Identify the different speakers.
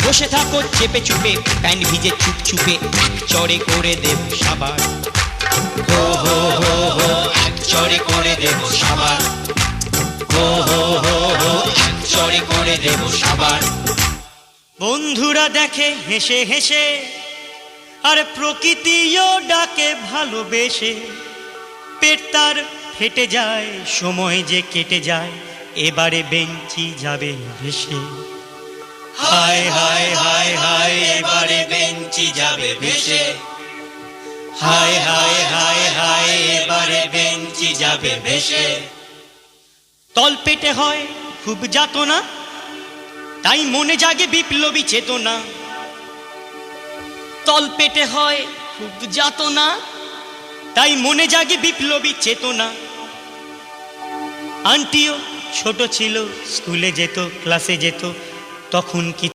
Speaker 1: বসে থাকো চেপে চুপে, প্যান্ট ভিজে চুপ চুপে, এক চড়ে করে দেব সাবার। হো হো হো হো, এক চড়ে করে দেব সাবার। হো হো হো হো, এক চড়ে করে দেব সাবার। বন্ধুরা দেখে হেসে হেসে, আর প্রকৃতিও ডাকে ভালোবেসে। পেট তার ফেটে যায়, সময় যে কেটে যায়, এবারে বেঞ্চি যাবে ভেসে। হায় হায় হায় হায়, এবারে বেঞ্চি যাবে ভেসে। হায় হায় হায় হায়, এবারে বেঞ্চি যাবে ভেসে। তল পেটে হয় খুব যাতনা, তাই মনে জাগে বিপ্লবী চেতনা। তল পেটে হয় খুব যাতনা, তাই মনে জাগে বিপ্লবী চেতনা। আন্টিও ছোট ছিল, স্কুলে যেত, ক্লাসে যেত, তখন কি